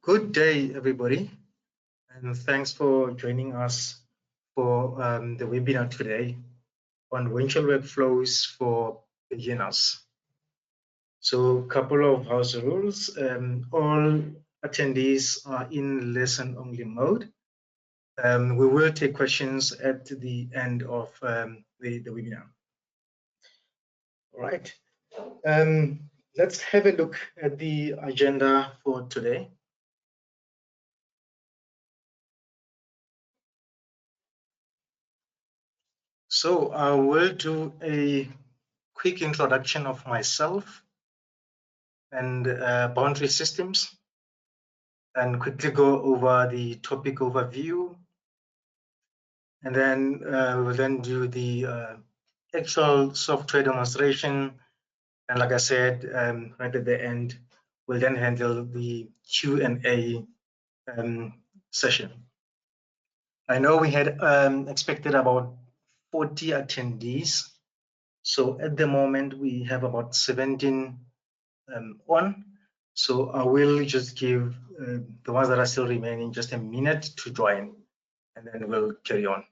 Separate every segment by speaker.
Speaker 1: Good day, everybody, and thanks for joining us for the webinar today on Windchill workflows for beginners. So, a couple of house rules. All attendees are in lesson-only mode. We will take questions at the end of the webinar. All right. Let's have a look at the agenda for today. So I will do a quick introduction of myself and boundary systems, and quickly go over the topic overview, and then we'll then do the actual software demonstration. And like I said, right at the end, we'll then handle the Q&A session. I know we had expected about 40 attendees. So at the moment, we have about 17 on. So I will just give the ones that are still remaining just a minute to join, and then we'll carry on.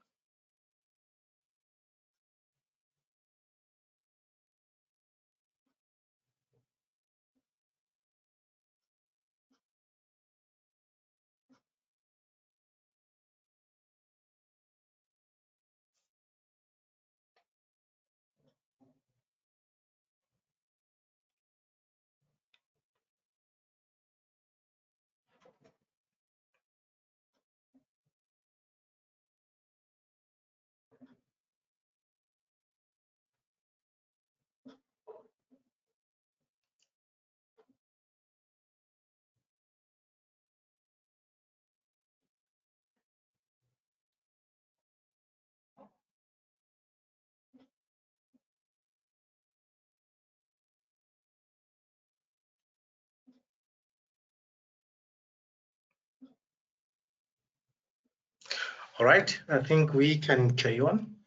Speaker 1: All right, I think we can carry on.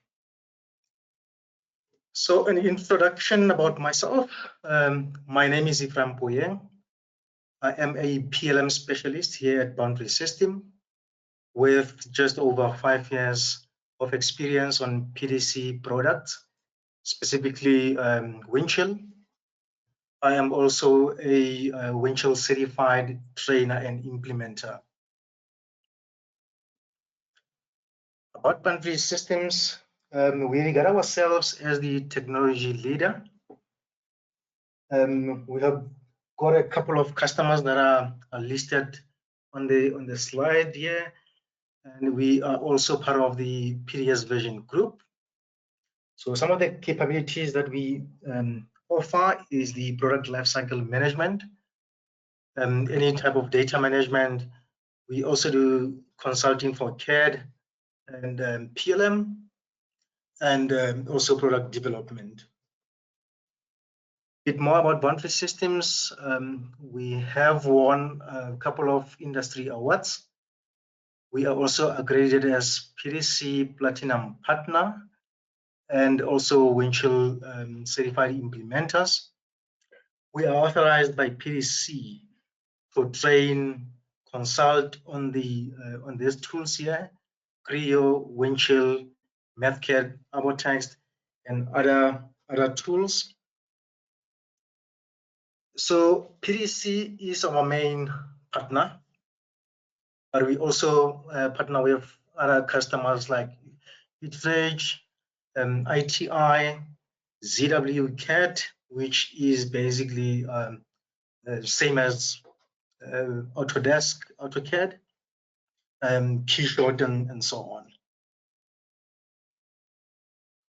Speaker 1: So an introduction about myself. My name is Ephraim Poyeng. I am a PLM specialist here at Boundary System with just over 5 years of experience on PDC products, specifically Windchill. I am also a Windchill certified trainer and implementer. About Boundary Systems, we regard ourselves as the technology leader. We have got a couple of customers that are listed on the slide here, and we are also part of the PDS Vision group. So some of the capabilities that we offer is the product lifecycle management, any type of data management. We also do consulting for CAD and PLM, and also product development. A bit more about Boundary Systems. We have won a couple of industry awards. We are also accredited as PDC Platinum Partner and also Windchill certified implementers. We are authorized by PDC to train, consult on these tools here: Creo, Windchill, MathCAD, AboText, and other tools. So PDC is our main partner, but we also partner with other customers like Bitfage, ITI, ZWCAD, which is basically same as Autodesk, AutoCAD, Keyshot, and so on.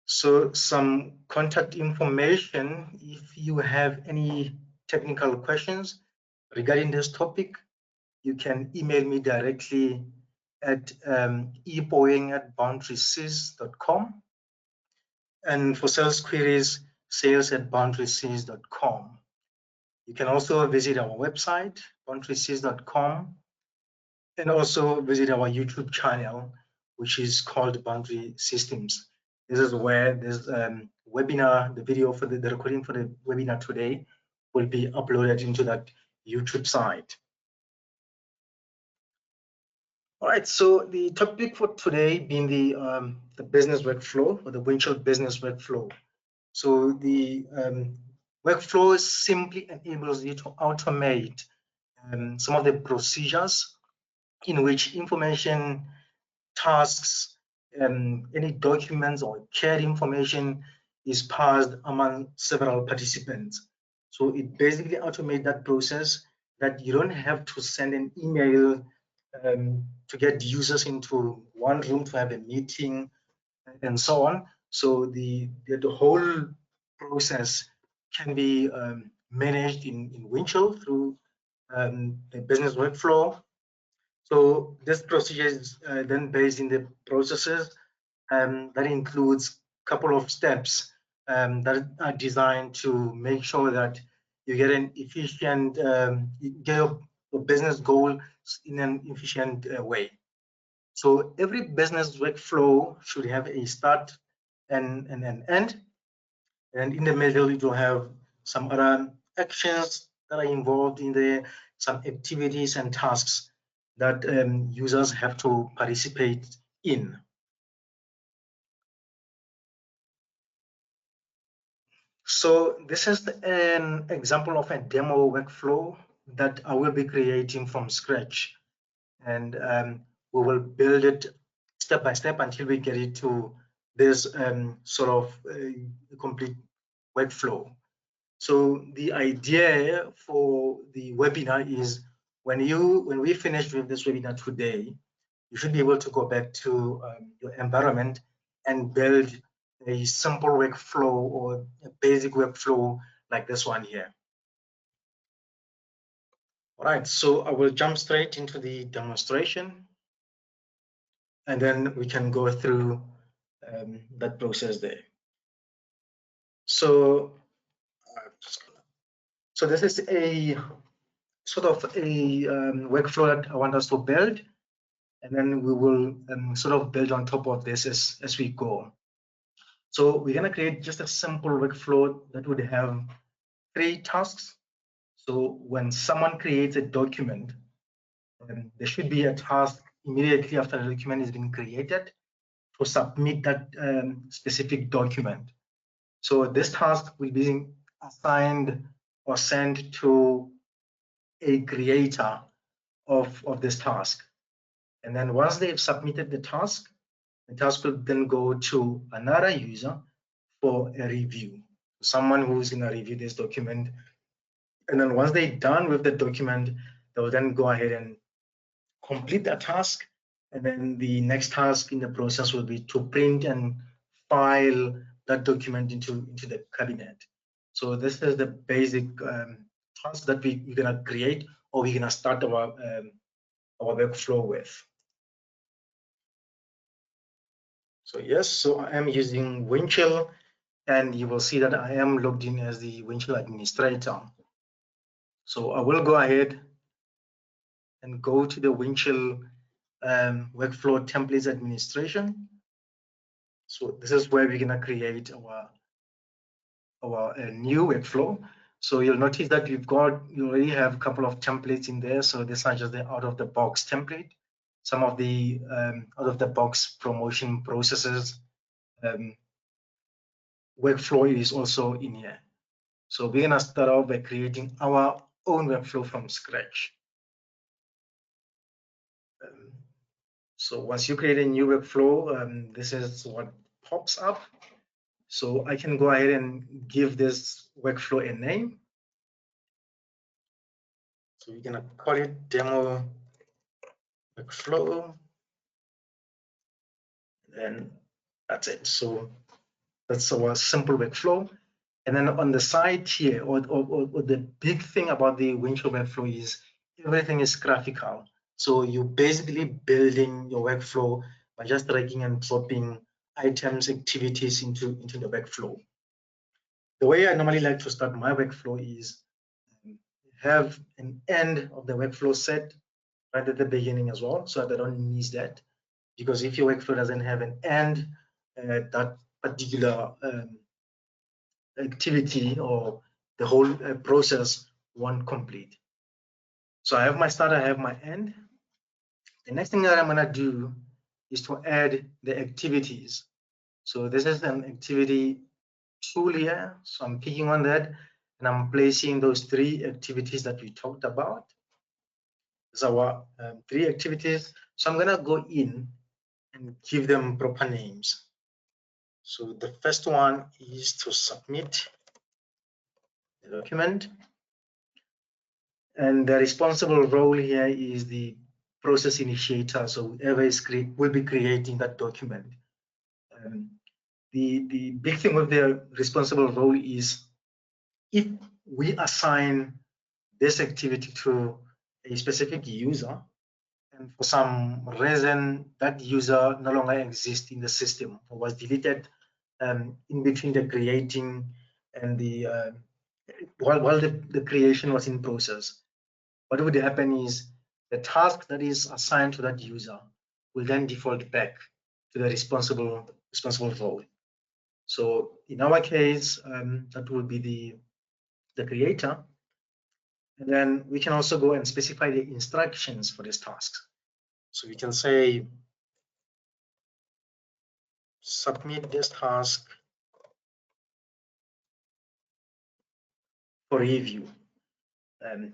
Speaker 1: So some contact information, if you have any technical questions regarding this topic, you can email me directly at epoing@boundarysys.com. And for sales queries, sales@boundarysys.com. You can also visit our website, boundarysys.com, and also visit our YouTube channel, which is called Boundary Systems. This is where this webinar, the video for the recording for the webinar today will be uploaded into that YouTube site. All right, so the topic for today being the business workflow, or the Windchill business workflow. So the workflow simply enables you to automate some of the procedures in which information, tasks, any documents or shared information is passed among several participants. So it basically automates that process, that you don't have to send an email to get users into one room to have a meeting and so on. So the whole process can be managed in Windchill through the business workflow. So this procedure is then based in the processes that includes a couple of steps that are designed to make sure that you get an efficient, you get your business goal in an efficient way. So every business workflow should have a start and an end. And in the middle, you will have some other actions that are involved in there, some activities and tasks that users have to participate in. So this is an example of a demo workflow that I will be creating from scratch. And we will build it step by step until we get it to this sort of complete workflow. So the idea for the webinar is when we finish with this webinar today, you should be able to go back to your environment and build a simple workflow or a basic workflow like this one here. All right, so I will jump straight into the demonstration, and then we can go through that process there. So, so this is a sort of a workflow that I want us to build, and then we will sort of build on top of this as we go. So we're going to create just a simple workflow that would have 3 tasks. So when someone creates a document, there should be a task immediately after the document is being created to submit that specific document. So this task will be assigned or sent to a creator of this task. And then once they've submitted the task will then go to another user for a review, someone who's going to review this document. And then once they're done with the document, they'll then go ahead and complete that task. And then the next task in the process will be to print and file that document into the cabinet. So this is the basic task that we're going to create, or we're going to start our workflow with. So yes, so I am using Windchill, and you will see that I am logged in as the Windchill administrator. So I will go ahead and go to the Windchill workflow templates administration. So this is where we're going to create our new workflow. So you'll notice that you already have a couple of templates in there. So these are just the out-of-the-box template. Some of the out-of-the-box promotion processes workflow is also in here. So we're gonna start off by creating our own workflow from scratch. So once you create a new workflow, this is what pops up. So I can go ahead and give this workflow a name. So we're gonna call it demo workflow, and that's it. So that's our simple workflow. And then on the side here, or the big thing about the Windchill workflow is everything is graphical. So you're basically building your workflow by just dragging and dropping items, activities into the workflow. The way I normally like to start my workflow is have an end of the workflow set right at the beginning as well, so that I don't miss that. Because if your workflow doesn't have an end, that particular activity or the whole process won't complete. So I have my start, I have my end. The next thing that I'm going to do is to add the activities. So this is an activity tool here. So I'm picking on that and I'm placing those 3 activities that we talked about. These are our 3 activities. So I'm going to go in and give them proper names. So the first one is to submit the document. And the responsible role here is the process initiator. So whoever will be creating that document. The big thing with the responsible role is if we assign this activity to a specific user, and for some reason that user no longer exists in the system or was deleted in between the creating and the while the creation was in process, what would happen is the task that is assigned to that user will then default back to the responsible role. So in our case, that will be the creator. And then we can also go and specify the instructions for this task. So we can say, submit this task for review.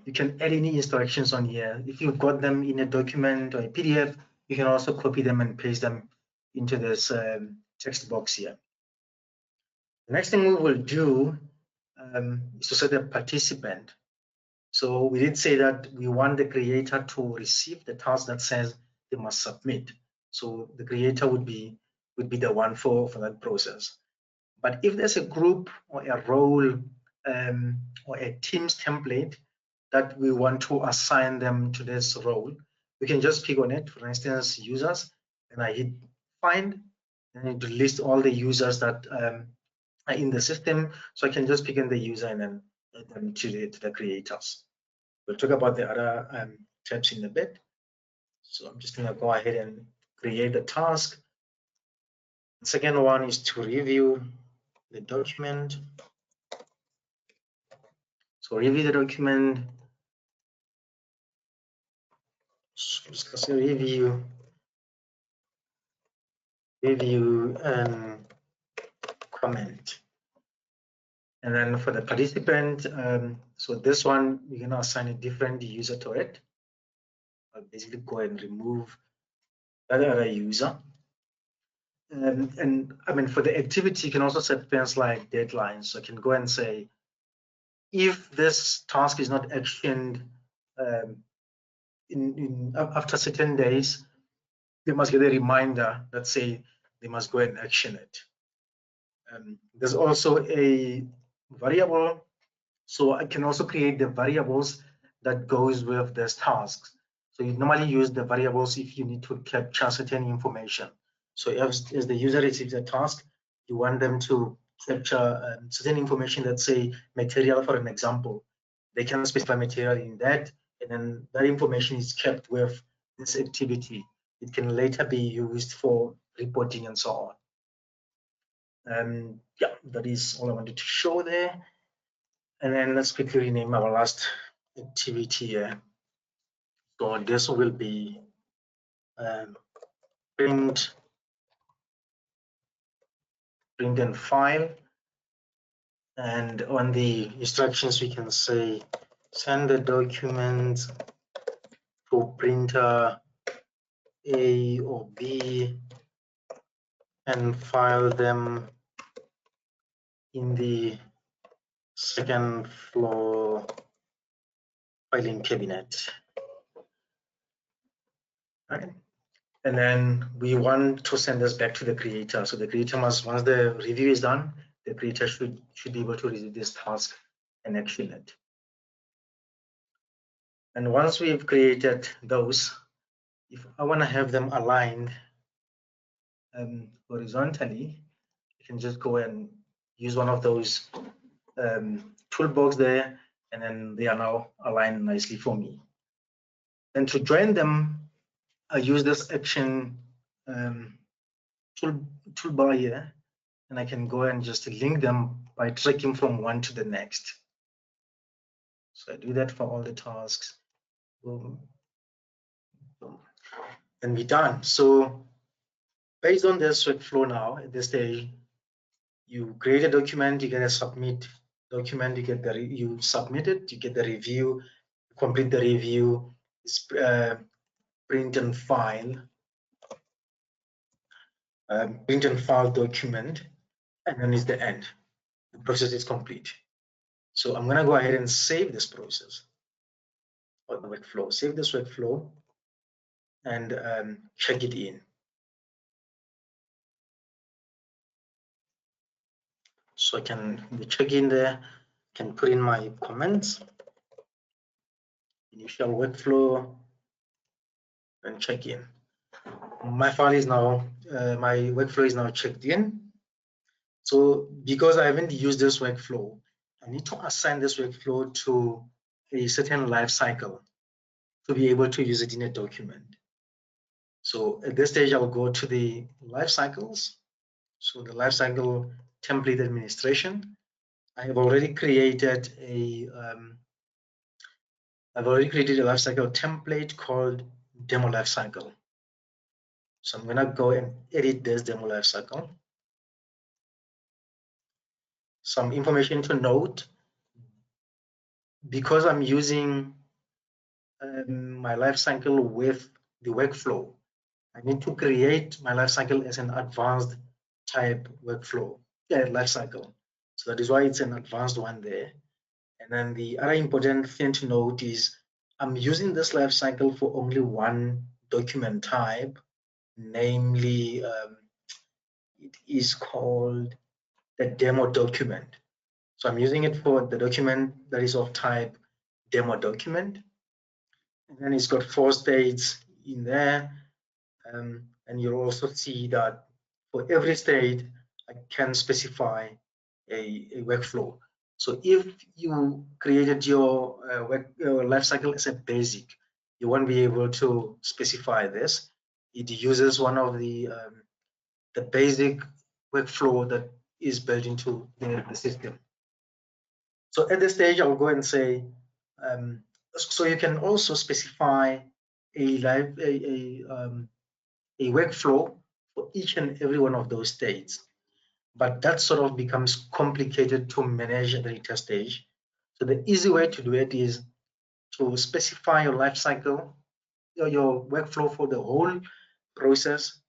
Speaker 1: You can add any instructions on here. If you've got them in a document or a PDF, you can also copy them and paste them into this text box here. The next thing we will do is to set a participant. So we did say that we want the creator to receive the task that says they must submit. So the creator would be the one for that process. But if there's a group or a role or a Teams template that we want to assign them to this role, we can just pick on it. For instance, users, and I hit find, and it will list all the users that are in the system. So I can just pick in the user and then add them to the creators. We'll talk about the other tabs in a bit. So I'm just going to go ahead and create the task. The second one is to review the document. So review the document. Discuss a review and comment. And then for the participant, so this one, we're going to assign a different user to it. I'll basically go and remove that other user. And I mean, for the activity, you can also set things like deadlines. So I can go and say, if this task is not actioned after certain days, they must get a reminder that say they must go and action it. There's also a variable, so I can also create the variables that goes with this tasks. So you normally use the variables if you need to capture certain information. So as the user receives a task, you want them to capture certain information, let's say material, for an example. They can specify material in that, and then that information is kept with this activity. It can later be used for reporting and so on. Yeah, that is all I wanted to show there. And then let's quickly rename our last activity here. So this will be print and file. And on the instructions, we can say send the documents to printer A or B and file them in the second floor filing cabinet. Right. And then we want to send this back to the creator. So the creator must, once the review is done, the creator should be able to receive this task and action it. And once we've created those, if I want to have them aligned horizontally, you can just go and use one of those toolbox there, and then they are now aligned nicely for me. And to join them, I use this action toolbar here, and I can go and just link them by dragging from one to the next. So I do that for all the tasks. Boom, boom. and we're done. So based on this workflow now, at this stage, you create a document, you get a submit document, you get you submit it, you get the review, complete the review, print and file, document, and then it's the end. The process is complete. So I'm gonna go ahead and save this process or the workflow. Save this workflow and check it in. So I can check in there, can put in my comments, initial workflow, and check in. My file is now, my workflow is now checked in. So because I haven't used this workflow, I need to assign this workflow to a certain life cycle to be able to use it in a document. So at this stage, I'll go to the life cycles. So the lifecycle template administration. I have already created a lifecycle template called demo lifecycle. So I'm gonna go and edit this demo lifecycle. Some information to note: because I'm using my lifecycle with the workflow, I need to create my lifecycle as an advanced type workflow lifecycle. So that is why it's an advanced one there. And then the other important thing to note is I'm using this lifecycle for only one document type, namely it is called the demo document. So I'm using it for the document that is of type demo document. And then it's got 4 states in there. And you'll also see that for every state, I can specify a workflow. So if you created your lifecycle as a basic, you won't be able to specify this. It uses one of the basic workflow that is built into the system. So at this stage, I'll go and say, so you can also specify a workflow for each and every one of those states. But that sort of becomes complicated to manage at the later stage. So the easy way to do it is to specify your life cycle, your workflow for the whole process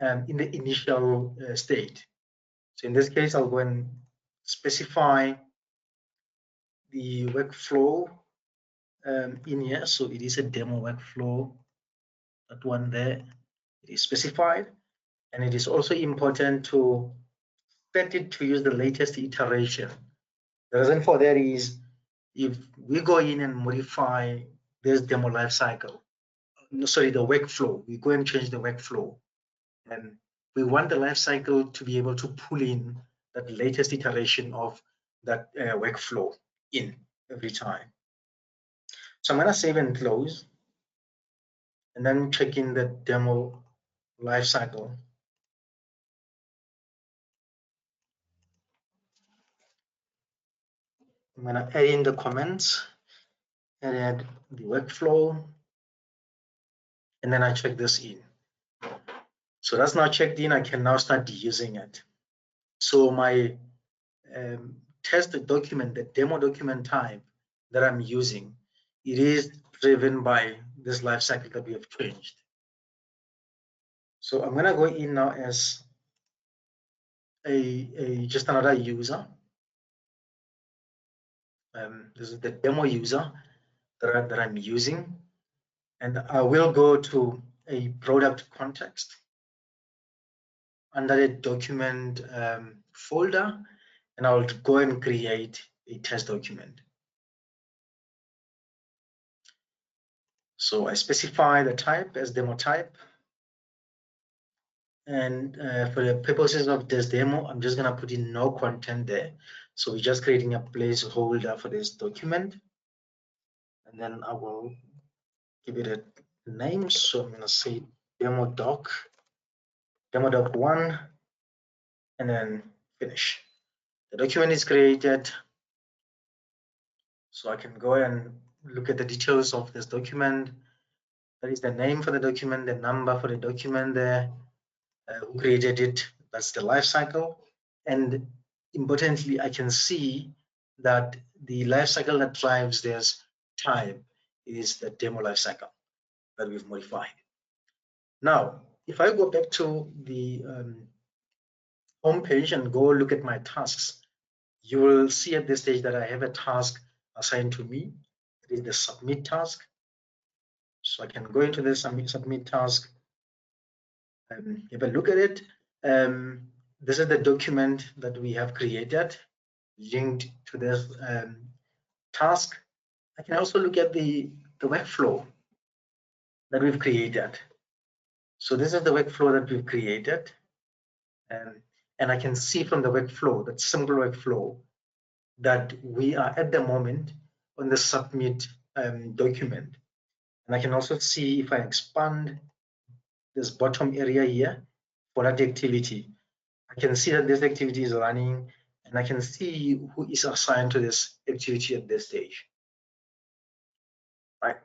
Speaker 1: in the initial state. So in this case, I'll go and specify the workflow in here. So it is a demo workflow, that one there, it is specified. And it is also important to set it to use the latest iteration. The reason for that is if we go in and modify this demo lifecycle, the workflow, we go and change the workflow, and we want the lifecycle to be able to pull in that latest iteration of that workflow in every time. So I'm going to save and close, and then check in the demo lifecycle. I'm going to add in the comments and add the workflow, and then I check this in. So that's now checked in. I can now start using it. So my test document, the demo document type that I'm using, it is driven by this lifecycle that we have changed. So I'm going to go in now as just another user. This is the demo user that I'm using, and I will go to a product context under the document folder, and I'll go and create a test document. So I specify the type as demo type. And for the purposes of this demo, I'm just going to put in no content there. So we're just creating a placeholder for this document. And then I will give it a name. So I'm going to say demo doc 1, and then finish. The document is created. So I can go and look at the details of this document. That is the name for the document, the number for the document there, who created it, that's the life cycle. And importantly, I can see that the life cycle that drives this type is the demo life cycle that we've modified. Now, if I go back to the home page and go look at my tasks, you will see at this stage that I have a task assigned to me. It is the submit task. So I can go into the submit task and have a look at it. This is the document that we have created linked to this task. I can also look at the workflow that we've created. So this is the workflow that we've created. And I can see from the workflow, that simple workflow, that we are at the moment on the submit document. And I can also see if I expand this bottom area here for that activity, I can see that this activity is running and I can see who is assigned to this activity at this stage. Right.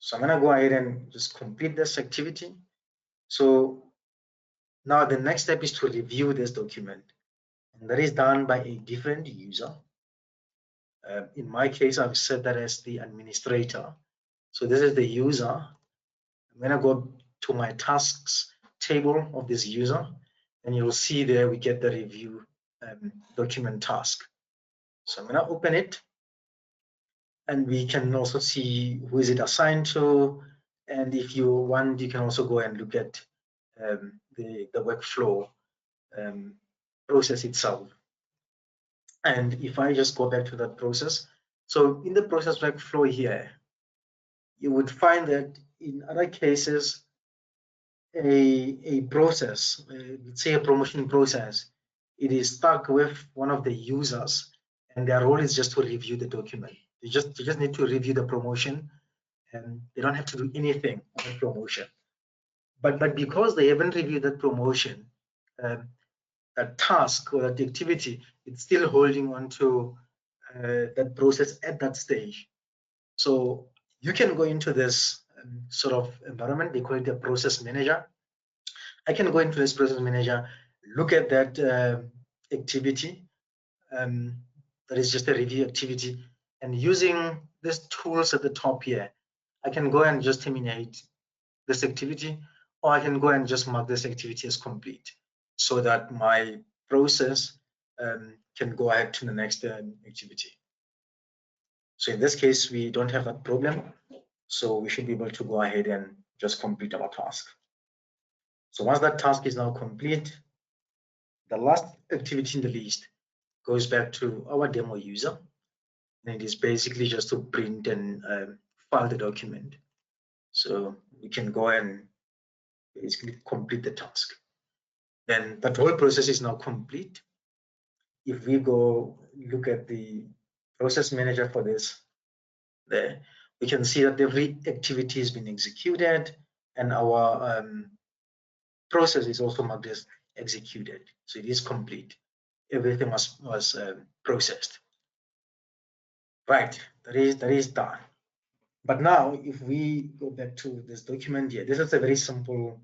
Speaker 1: So I'm going to go ahead and just complete this activity. So now the next step is to review this document, and that is done by a different user. In my case, I've set that as the administrator. So this is the user. I'm going to go to my tasks table of this user, and you'll see there we get the review document task. So I'm going to open it, and we can also see who is it assigned to. And if you want, you can also go and look at the workflow process itself. And if I just go back to that process, so in the process workflow here, you would find that in other cases, a process, let's say a promotion process, it is stuck with one of the users, and their role is just to review the document. They just need to review the promotion, and they don't have to do anything on the promotion. But because they haven't reviewed that promotion, that task or that activity, it's still holding on to that process at that stage. So you can go into this sort of environment, they call it a process manager. I can go into this process manager, look at that activity, that is just a review activity, and using these tools at the top here, I can go and just terminate this activity, or I can go and just mark this activity as complete, so that my process can go ahead to the next activity. So in this case, we don't have that problem, so we should be able to go ahead and just complete our task. So once that task is now complete, the last activity in the list goes back to our demo user, and it is basically just to print and file the document. So we can go and basically complete the task. Then that whole process is now complete. If we go look at the process manager for this, there we can see that every activity has been executed, and our process is also marked as executed. So it is complete. Everything was processed. Right, that is done. But now, if we go back to this document here, this is a very simple.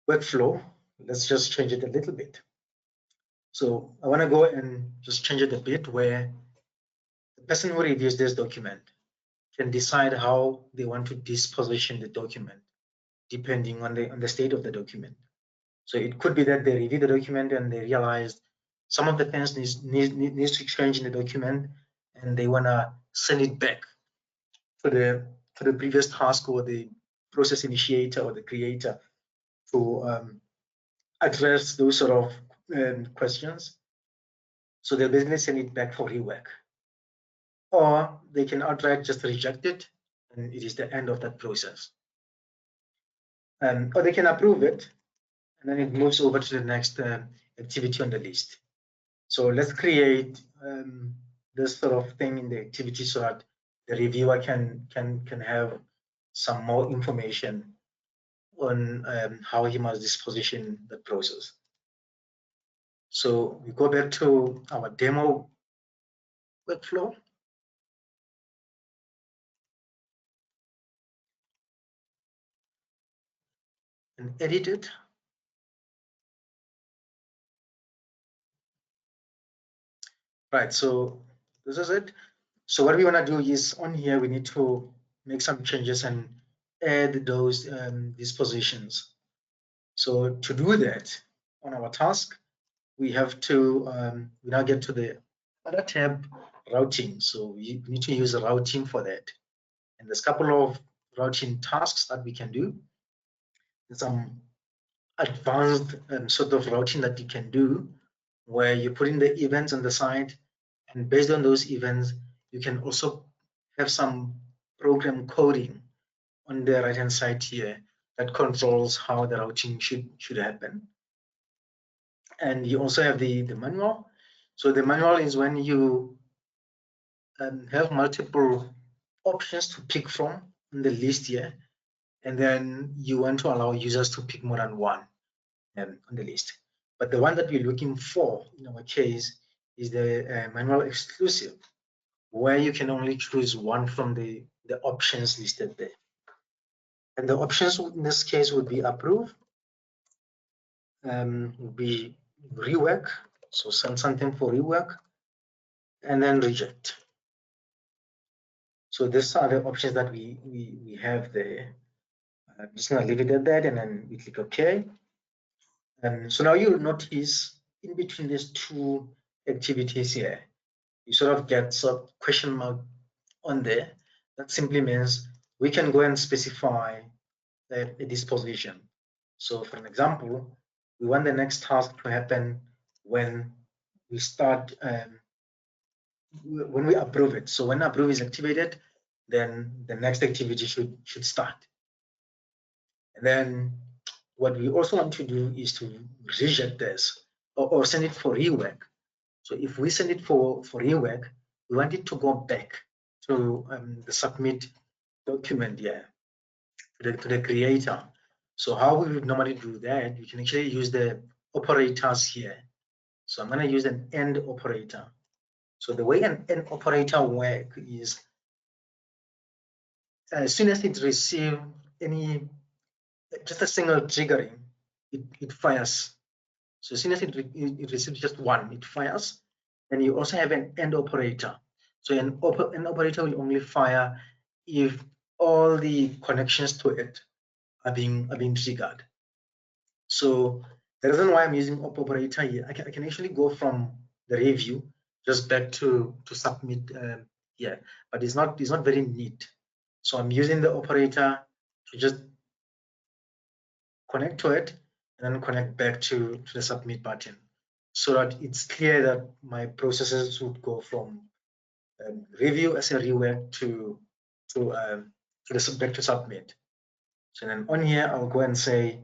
Speaker 1: Workflow. Let's just change it a little bit. So I want to go and just change it a bit, where the person who reviews this document can decide how they want to disposition the document, depending on the state of the document. So it could be that they review the document and they realize some of the things needs to change in the document, and they want to send it back to the previous task or the process initiator or the creator to address those sort of questions. So they'll basically send it back for rework, or they can outright just reject it, and it is the end of that process. Or they can approve it, and then it moves over to the next activity on the list. So let's create this sort of thing in the activity so that the reviewer can have some more information on how he must disposition the process. So we go back to our demo workflow. and edit it. Right, so this is it. So what we want to do is on here, we need to make some changes and add those dispositions. So to do that on our task, we have to we now get to the other tab, routing. So we need to use a routing for that. And there's a couple of routing tasks that we can do. There's some advanced sort of routing that you can do where you put in the events on the side, and based on those events, you can also have some program coding on the right hand side here that controls how the routing should happen. And you also have the manual. So the manual is when you have multiple options to pick from on the list here, and then you want to allow users to pick more than one on the list. But the one that we're looking for in our case is the manual exclusive, where you can only choose one from the options listed there. And the options in this case would be approve, would be rework, so send something for rework, and then reject. So these are the options that we have there. I'm just gonna leave it at that, and then we click OK. And so now you'll notice in between these two activities here, you sort of get some question mark on there. That simply means we can go and specify a disposition. So for an example, we want the next task to happen when we start, when we approve it. So when approve is activated, then the next activity should start. And then what we also want to do is to reject this or send it for rework. So if we send it for rework, we want it to go back to the submit document here, to the creator. So how we would normally do that, we can actually use the operators here. So I'm going to use an AND operator. So the way an AND operator works is as soon as it receives just a single triggering, it fires. So as soon as it receives just one, it fires. And you also have an AND operator. So an operator will only fire if all the connections to it are being triggered. So the reason why I'm using operator here, I can actually go from the review just back to submit here, but it's not very neat. So I'm using the operator to just connect to it and then connect back to the submit button, so that it's clear that my processes would go from review as a rework to back to submit. So then on here, I'll go and say,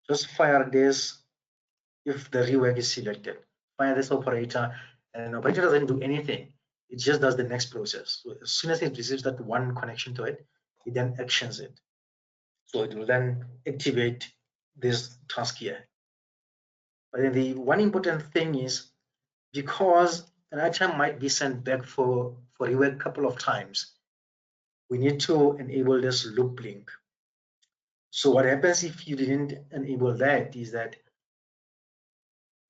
Speaker 1: just fire this if the rework is selected. Fire this operator, and the operator doesn't do anything. It just does the next process. So as soon as it receives that one connection to it, it then actions it. So it will then activate this task here. But then the one important thing is, because an item might be sent back for rework a couple of times, we need to enable this loop link. So what happens if you didn't enable that is that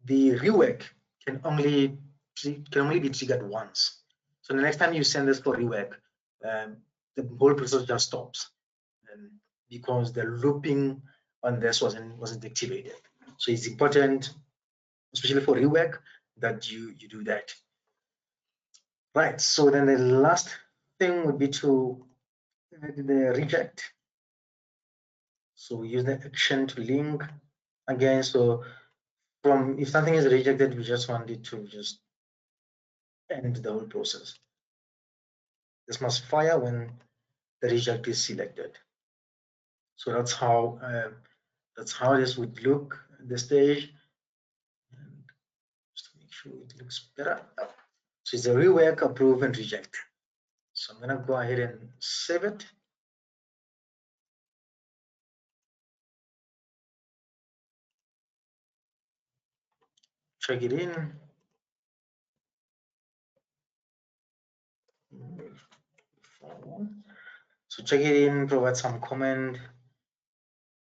Speaker 1: the rework can only be triggered once. So the next time you send this for rework, the whole process just stops, because the looping on this wasn't activated. So it's important, especially for rework, that you do that. Right. So then the last thing would be to add the reject. So we use the action to link again. So from if something is rejected, we just want it to just end the whole process. This must fire when the reject is selected. So that's how this would look at the stage. And just to make sure it looks better. So it's a rework, approve, and reject. So I'm gonna go ahead and save it. Check it in. So check it in, provide some comment,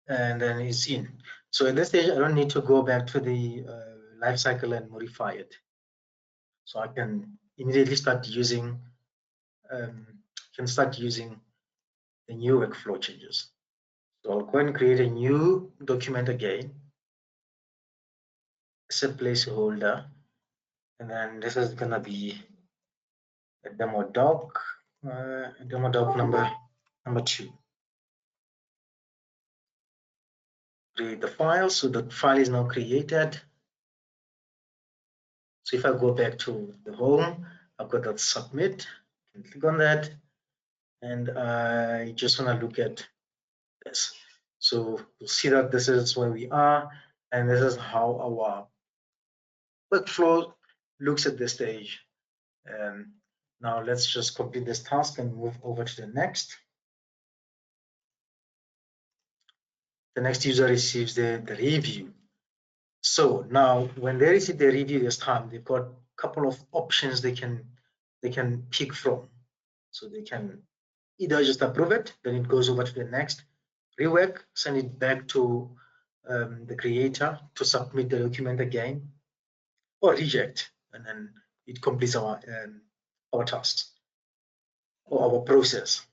Speaker 1: and then it's in. So at this stage, I don't need to go back to the lifecycle and modify it. So I can immediately start using the new workflow changes. So I'll go and create a new document again, as a placeholder, and then this is gonna be a demo doc number 2. Create the file. So the file is now created. So if I go back to the home, I've got that submit. I can click on that, and I just want to look at this. So you'll see that this is where we are, and this is how our workflow looks at this stage. Now let's just complete this task and move over to the next. The next user receives the review. So now when they receive the review this time, they've got a couple of options they can pick from. So they can either just approve it, then it goes over to the next, rework, send it back to the creator to submit the document again, or reject, and then it completes our tasks or our process.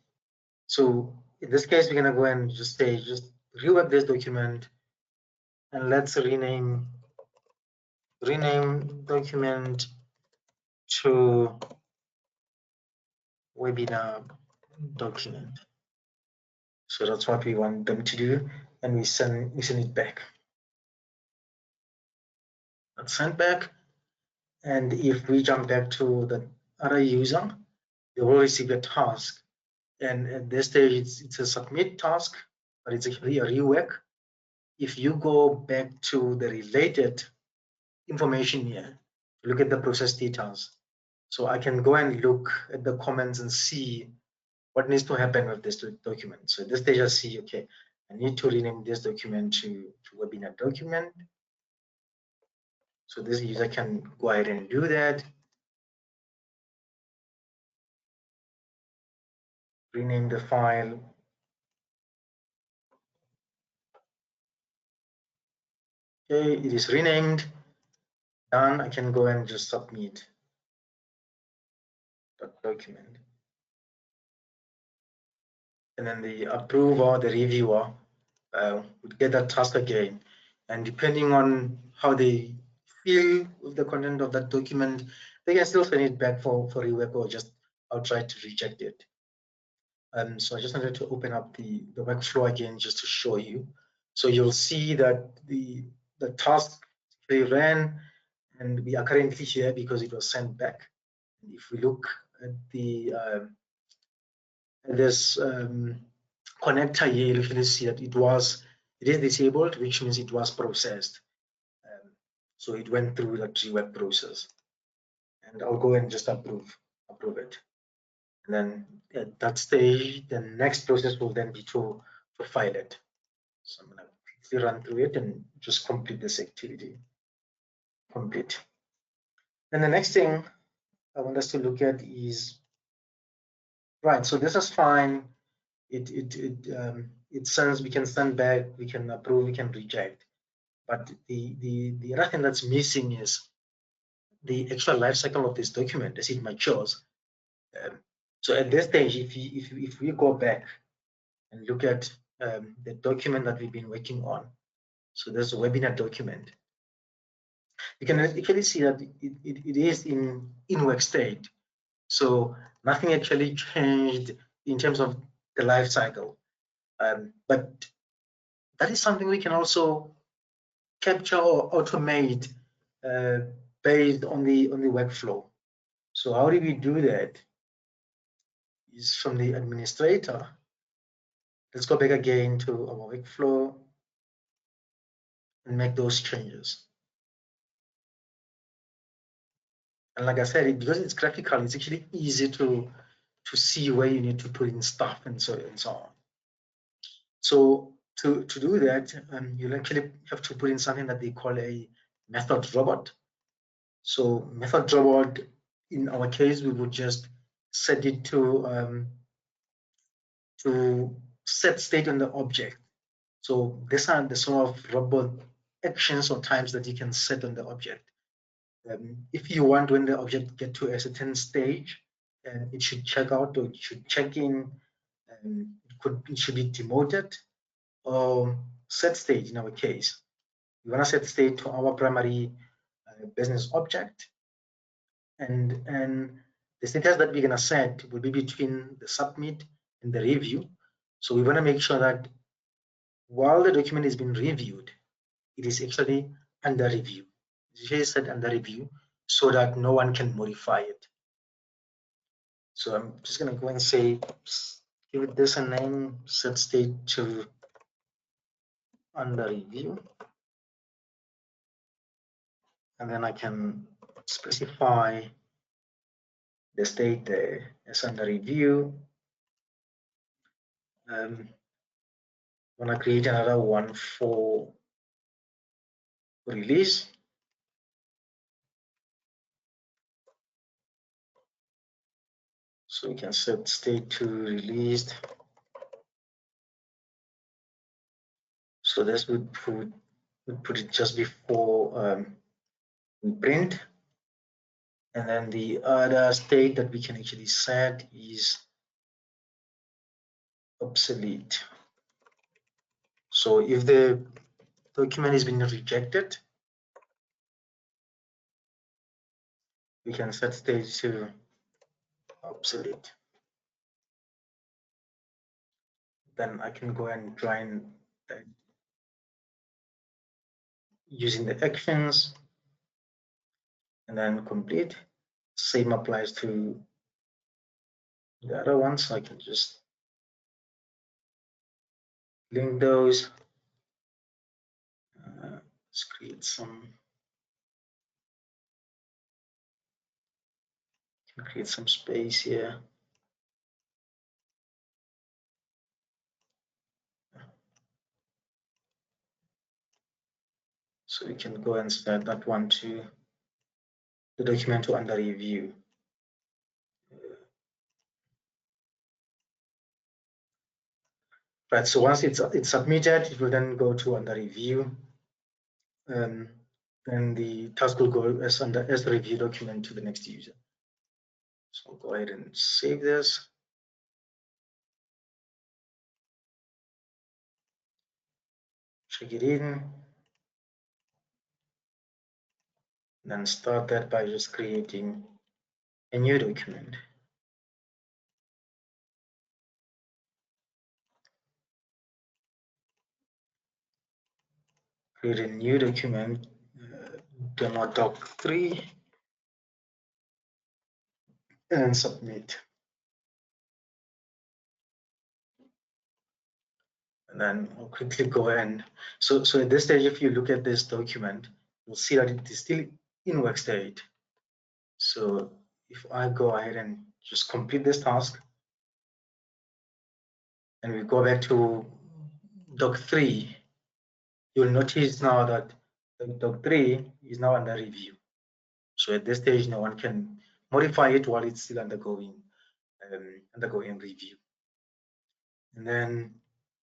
Speaker 1: So in this case, we're gonna go and just rework this document, and let's rename document to webinar document. So that's what we want them to do, and we send it back. That's sent back, and if we jump back to the other user, they will receive a task, and at this stage it's a submit task, but it's actually a rework. If you go back to the related information here, look at the process details. So I can go and look at the comments and see what needs to happen with this document. So at this stage I see, okay, I need to rename this document to webinar document. So this user can go ahead and do that. Rename the file. Okay, it is renamed. Done. I can go and just submit that document. And then the approver, the reviewer, would get that task again. And depending on how they feel with the content of that document, they can still send it back for rework or just outright to reject it. So I just wanted to open up the workflow again just to show you. So you'll see that the task they ran, and we are currently here because it was sent back. And if we look at the this connector here, you can see that it is disabled, which means it was processed. So it went through the rework process, and I'll go and just approve it. And then at that stage, the next process will then be to file it. So I'm going to quickly run through it and just complete this activity. Complete. Then the next thing I want us to look at is, right, so this is fine. It sends, we can send back, we can approve, we can reject. But the other thing that's missing is the actual life cycle of this document as it matures. So at this stage, if we go back and look at the document that we've been working on, so there's a webinar document, you can actually see that it is in work state. So nothing actually changed in terms of the life cycle. But that is something we can also capture or automate based on the workflow. So how do we do that? Is from the administrator. Let's go back again to our workflow and make those changes. And like I said, because it's graphical, it's actually easy to see where you need to put in stuff and so on. So to do that, you'll actually have to put in something that they call a method robot. So method robot, in our case, we would just set it to set state on the object. So these are the sort of robot actions or types that you can set on the object. If you want, when the object get to a certain stage, it should check out or it should check in, it should be demoted or set state in our case. We want to set state to our primary business object, and the status that we're going to set will be between the submit and the review. So we want to make sure that while the document is being reviewed, it is actually under review. It is set under review so that no one can modify it. So I'm just going to go and say, give it this a name, set state to under review. And then I can specify the state there as under review. I'm going to create another one for release. So we can set state to released. So this would put it just before we print. And then the other state that we can actually set is obsolete. So if the document is being rejected, we can set state to obsolete. Then I can go and join using the actions and then complete. Same applies to the other ones. I can just link those. Let's create some space here. So we can go and set that one to the document to under review. Right, so once it's submitted, it will then go to under review. Then the task will go as the review document to the next user. So I'll go ahead and save this. Check it in. Then start that by just creating a new document. Create a new document, demo doc3, and submit. And then I'll quickly go and so at this stage, if you look at this document, you'll see that it is still in work state. So if I go ahead and just complete this task, and we go back to doc3, you'll notice now that doc3 is now under review. So at this stage, no one can modify it while it's still undergoing review. And then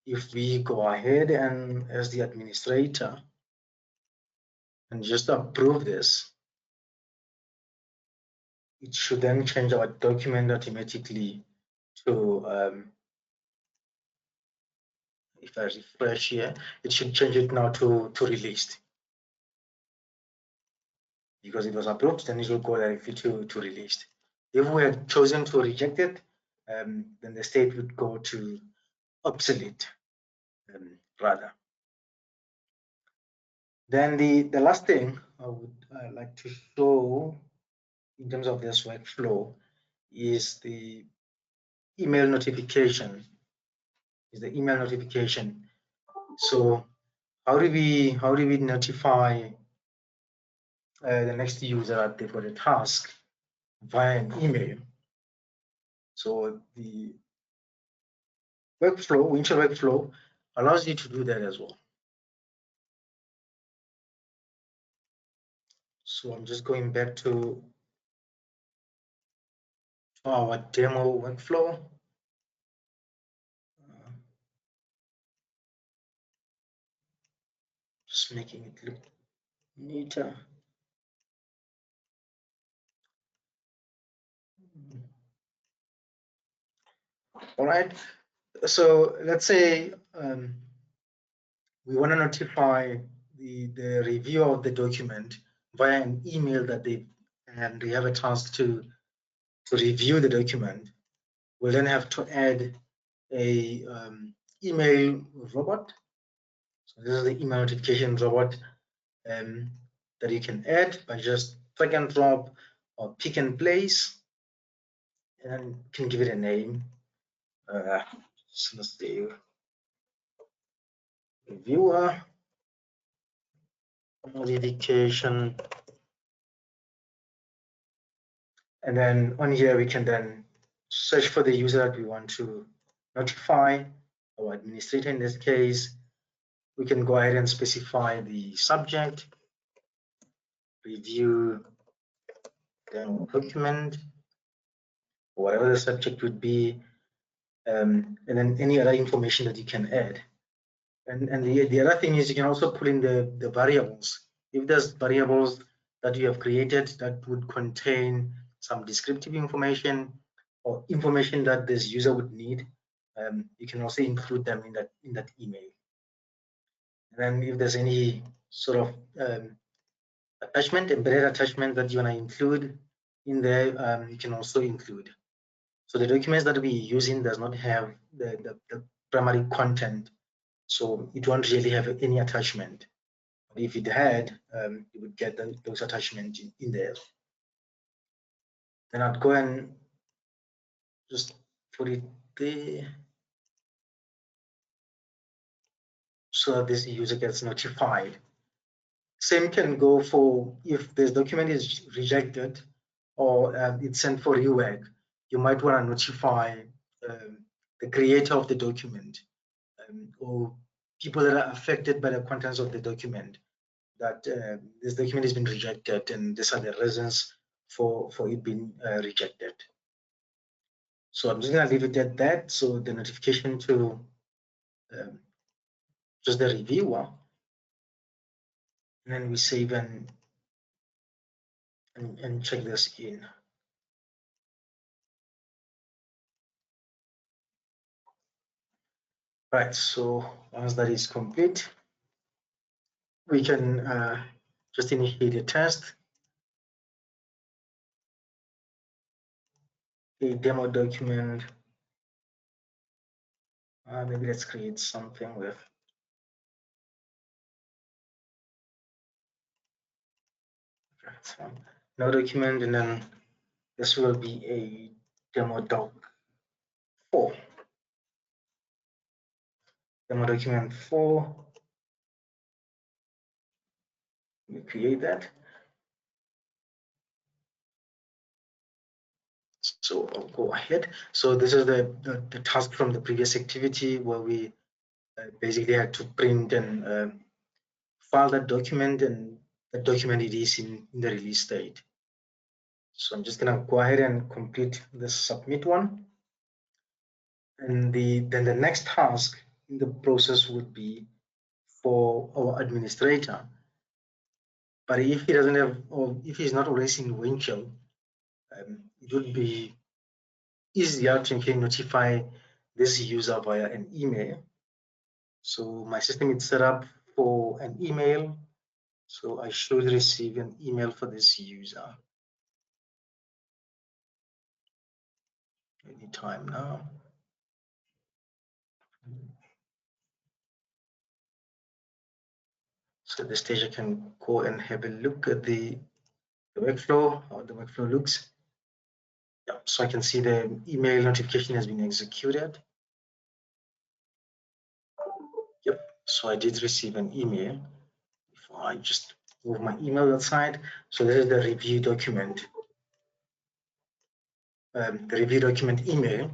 Speaker 1: if we go ahead and as the administrator and just approve this, it should then change our document automatically to, if I refresh here, it should change it now to released. Because it was approved, then it will go directly to released. If we had chosen to reject it, then the state would go to obsolete rather. Then the last thing I would like to show in terms of this workflow is the email notification. So how do we notify the next user that they've got a task via an email? So the Windchill workflow allows you to do that as well. So I'm just going back to our demo workflow. Just making it look neater. All right. So let's say we want to notify the reviewer of the document via an email that they have a task to review the document. We'll then have to add a email robot. So this is the email notification robot that you can add by just drag and drop or pick and place, and you can give it a name. So let's say reviewer notification, and then on here we can then search for the user that we want to notify, our administrator in this case. We can go ahead and specify the subject, review the document, or whatever the subject would be, and then any other information that you can add. And the other thing is you can also put in the variables. If there's variables that you have created that would contain some descriptive information or information that this user would need, you can also include them in that email. And then if there's any sort of attachment, embedded attachment that you want to include in there, you can also include. So the documents that we're using does not have the primary content, so it won't really have any attachment. But if it had, you would get those attachments in there. Then I'd go and just put it there so that this user gets notified. Same can go for if this document is rejected or it's sent for rework, you might want to notify the creator of the document or people that are affected by the contents of the document that this document has been rejected and these are the reasons for it being rejected. So I'm just going to leave it at that. So the notification to just the reviewer, and then we save and check this in. Right, so once that is complete, we can just initiate a test. A demo document. Maybe let's create something with no document, and then this will be a demo doc 4. Demo document 4. We create that. So I'll go ahead. So this is the task from the previous activity where we basically had to print and file that document, and the document it is in the release state. So I'm just gonna go ahead and complete the submit one. And then the next task in the process would be for our administrator. But if he doesn't have, or if he's not always in Windchill, it would be easier to notify this user via an email. So my system is set up for an email. So I should receive an email for this user anytime now. So at this stage I can go and have a look at the workflow, how the workflow looks. Yeah, so I can see the email notification has been executed. Yep, so I did receive an email. If I just move my email outside, so this is the review document. The review document email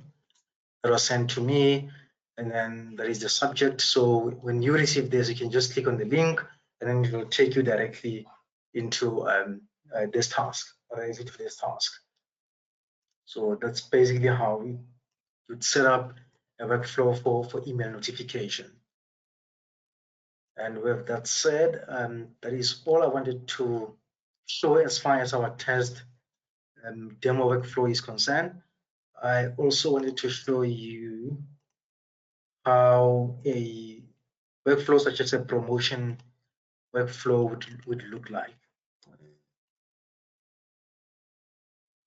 Speaker 1: that was sent to me, and then there is the subject. So when you receive this, you can just click on the link, and then it will take you directly into this task, or into this task. So that's basically how we would set up a workflow for email notification. And with that said, that is all I wanted to show as far as our test demo workflow is concerned. I also wanted to show you how a workflow such as a promotion workflow would look like.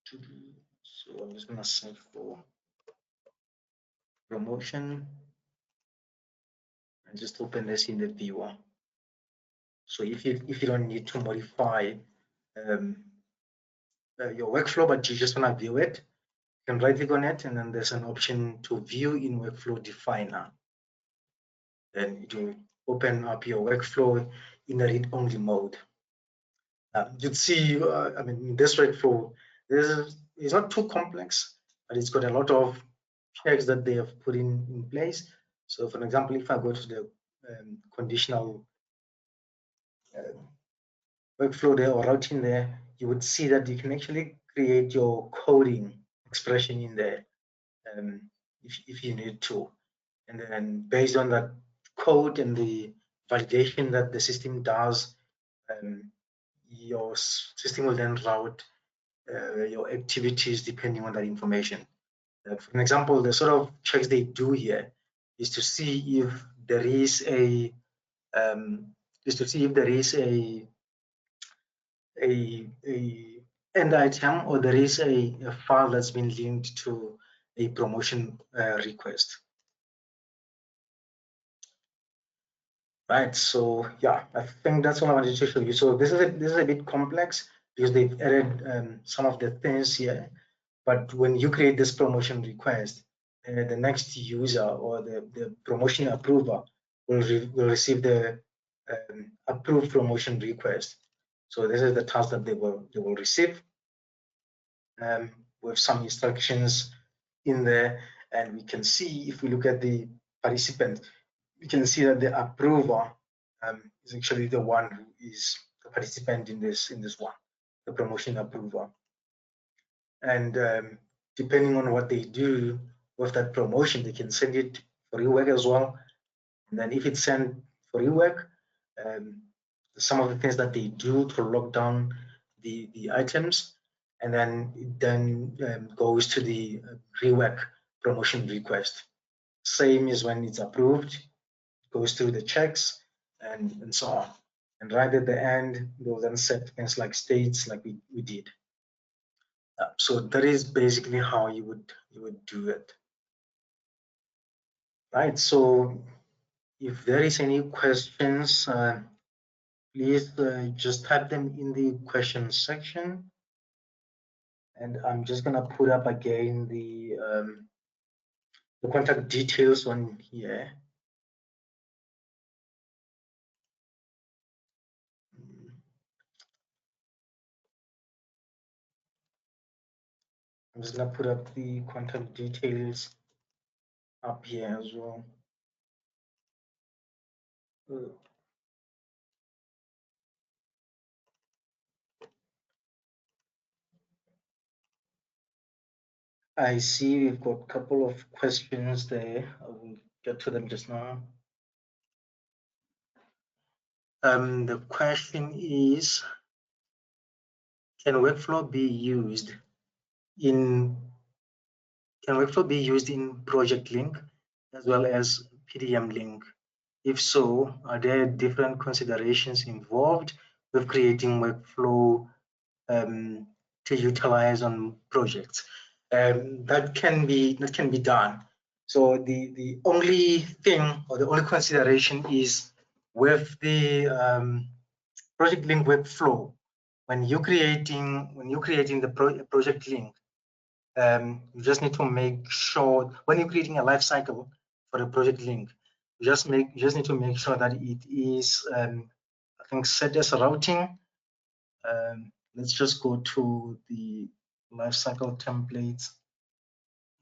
Speaker 1: So I'm just going to search for promotion and just open this in the viewer. So if you don't need to modify your workflow, but you just want to view it, you can right click on it, and then there's an option to view in workflow definer. Then it will open up your workflow in a read-only mode. You'd see, I mean, this workflow, it's not too complex, but it's got a lot of checks that they have put in place. So for example, if I go to the conditional workflow there or routing there, you would see that you can actually create your coding expression in there if you need to. And then based on that code and the validation that the system does, your system will then route your activities depending on that information. For an example, the sort of checks they do here is to see if there is a end item, or there is a file that's been linked to a promotion request. Right, so yeah, I think that's all I wanted to show you. So this is a bit complex because they've added some of the things here. But when you create this promotion request, the next user or the promotion approver will receive the approved promotion request. So this is the task that they will receive with some instructions in there. And we can see, if we look at the participant, we can see that the approver is actually the one who is the participant in this one, the promotion approver. And depending on what they do with that promotion, they can send it for rework as well. And then if it's sent for rework, some of the things that they do to lock down the items, and then it then goes to the rework promotion request. Same as when it's approved, it goes through the checks and so on. And right at the end, they'll then set things like states like we did. So that is basically how you would do it. Right, so if there is any questions, please just type them in the questions section. And I'm just gonna put up again the contact details on here. I'm just gonna put up the contact details up here as well. I see we've got a couple of questions there. I will get to them just now. The question is, can workflow be used in Project Link as well as PDM Link? If so, are there different considerations involved with creating workflow to utilize on projects? That can be done. So the only thing, or the only consideration, is with the Project Link workflow. When you're creating the Project Link, you just need to make sure when you're creating a life cycle for a Project Link, you just need to make sure that it is I think set as routing. Let's just go to the lifecycle templates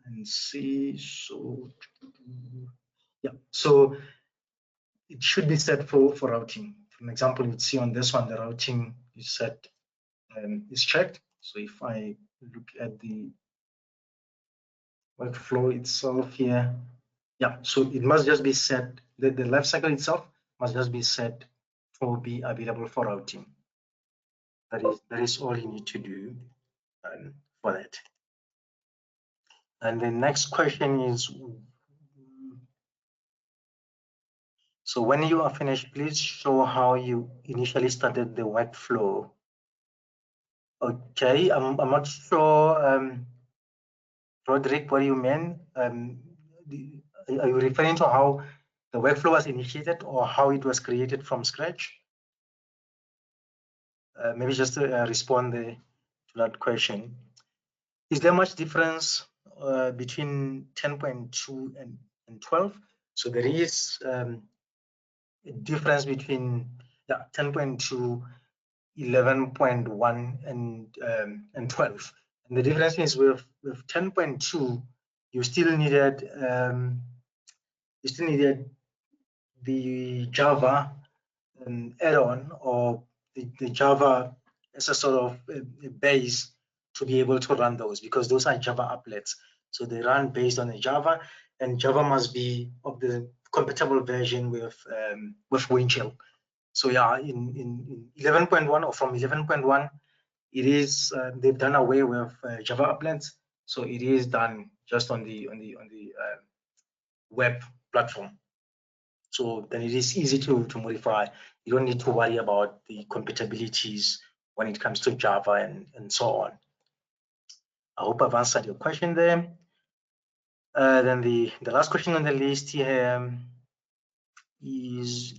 Speaker 1: and see. So yeah, so it should be set for routing. For example, you'd see on this one the routing is set is checked. So if I look at the workflow itself here, yeah, so it must just be set. The lifecycle itself must just be set to be available for routing. That is all you need to do for that. And the next question is, so when you are finished, please show how you initially started the workflow. Okay, I'm not sure, Roderick, what do you mean? Are you referring to how the workflow was initiated or how it was created from scratch? Maybe just to respond to that question. Is there much difference between 10.2 and 12? So there is a difference between 10.2, 11.1, and 12. And the difference is with 10.2, you still needed the Java add-on or the Java as a sort of a base to be able to run those, because those are Java applets. So they run based on the Java, and Java must be of the compatible version with Windchill. So yeah, in 11.1 or from 11.1, it is they've done away with Java applets, so it is done just on the web platform. So then it is easy to modify. You don't need to worry about the compatibilities when it comes to Java and so on. I hope I've answered your question there. Then the last question on the list here is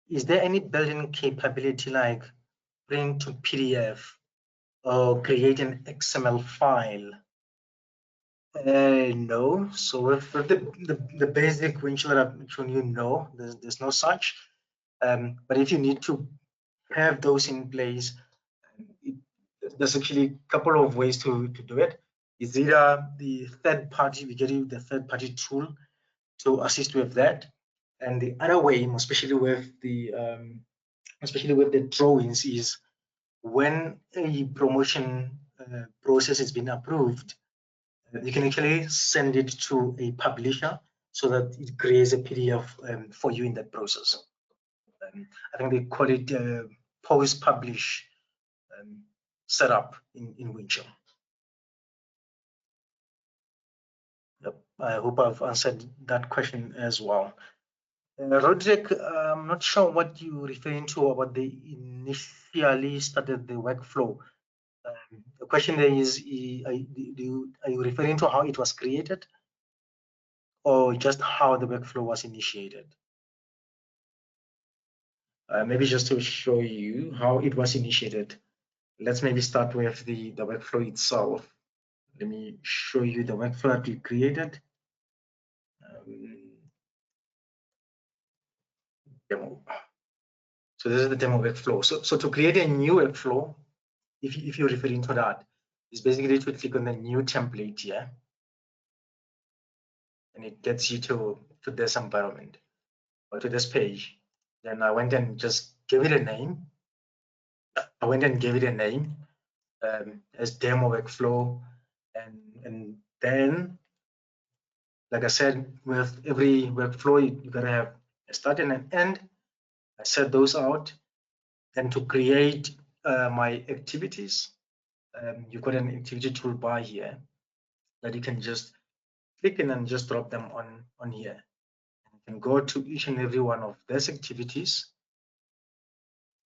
Speaker 1: there any built-in capability like print to PDF or create an XML file? No. So with the basic Windchill that I've shown you, no, there's no such. But if you need to have those in place, there's actually a couple of ways to do it. It's either the third party, we get you the third party tool to assist with that, and the other way, especially with the drawings, is when a promotion process has been approved, you can actually send it to a publisher so that it creates a PDF for you in that process. I think they call it post-publish setup in Windchill. Yep. I hope I've answered that question as well. Roderick, I'm not sure what you're referring to about the initially started the workflow. The question there is, are you referring to how it was created or just how the workflow was initiated? Maybe just to show you how it was initiated, let's maybe start with the workflow itself. Let me show you the workflow that we created. Demo. So this is the demo workflow. So to create a new workflow, if you're referring to that, is basically to click on the new template here, and it gets you to this environment or to this page. Then I went and just gave it a name. As demo workflow, and then, like I said, with every workflow, you gotta have a start and an end. I set those out. Then to create my activities, you've got an activity toolbar here that you can just click in and just drop them on here. You can go to each and every one of these activities,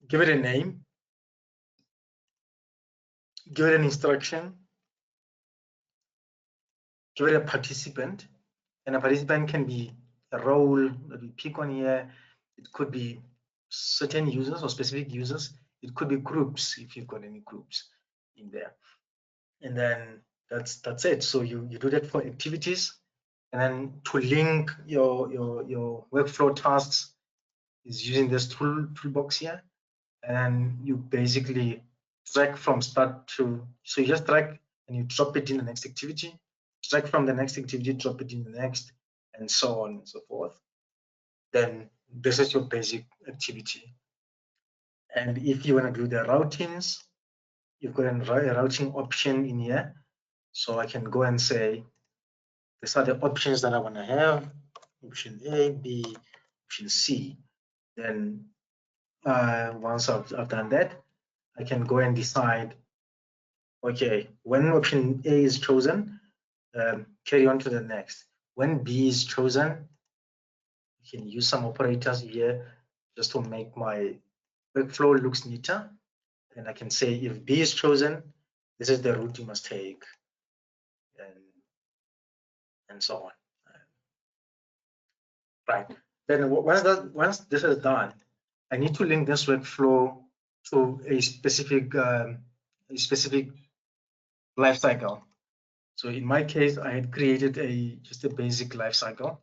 Speaker 1: give it a name, give it an instruction, give it a participant, and a participant can be a role that we pick on here. It could be certain users or specific users. It could be groups if you've got any groups in there. And then that's it. So you do that for activities, and then to link your workflow tasks is using this toolbox here, and you basically drag from start to, so you just drag and you drop it in the next activity, drag from the next activity, drop it in the next, and so on and so forth. Then this is your basic activity. And if you want to do the routines, you've got a routing option in here. So I can go and say, these are the options that I want to have, option A, B, option C. Then once I've done that, I can go and decide, okay, when option A is chosen, carry on to the next. When B is chosen, you can use some operators here just to make my workflow looks neater. And I can say if B is chosen, this is the route you must take, and so on. Right. Then once this is done, I need to link this workflow to a specific life cycle. So in my case, I had created just a basic life cycle.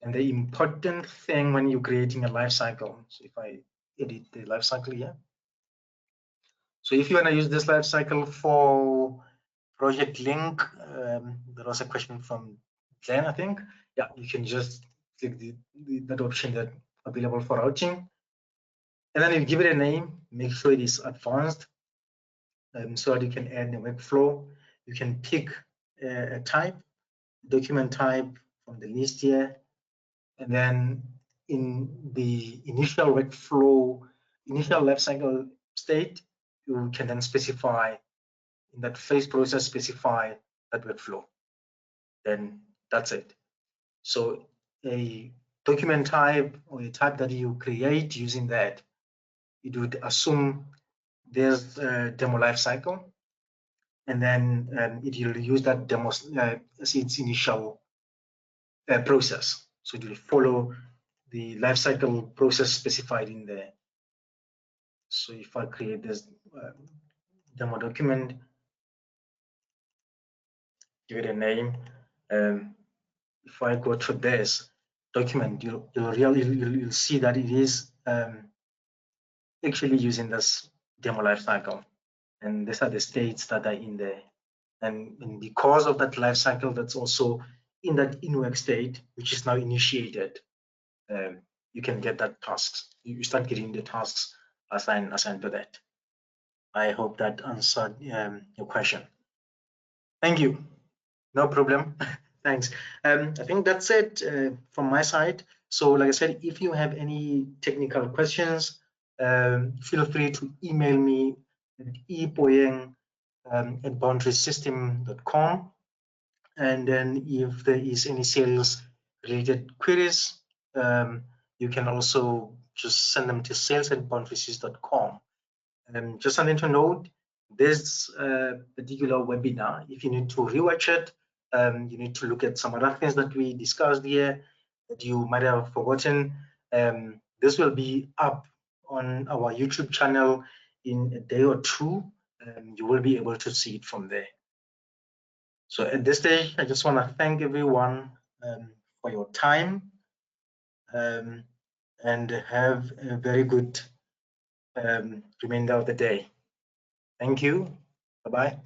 Speaker 1: And the important thing when you're creating a life cycle, so if I edit the life cycle here. So if you want to use this life cycle for project link, there was a question from Glenn, I think. Yeah, you can just click that option that available for routing. And then you give it a name, make sure it is advanced, so that you can add the workflow. You can pick a type, document type from the list here. And then in the initial workflow, initial lifecycle state, you can then specify in that phase process, specify that workflow. Then that's it. So a document type or a type that you create using that, it would assume there's a demo lifecycle, and then it will use that demo as its initial process. So it will follow the lifecycle process specified in there. So if I create this demo document, give it a name, if I go to this document, you'll see that it is actually using this demo lifecycle, and these are the states that are in there. And because of that lifecycle, that's also in that in-work state, which is now initiated, you can get that tasks. You start getting the tasks assigned to that. I hope that answered your question. Thank you. No problem. Thanks. I think that's it from my side. So like I said, if you have any technical questions, feel free to email me at epoyeng@boundariesystem.com. And then if there is any sales related queries, you can also just send them to sales@boundariesys.com. Just something to note, this particular webinar, if you need to rewatch it, you need to look at some other things that we discussed here that you might have forgotten. This will be up on our YouTube channel in a day or two. You will be able to see it from there. So at this stage, I just want to thank everyone for your time, and have a very good remainder of the day. Thank you. Bye-bye.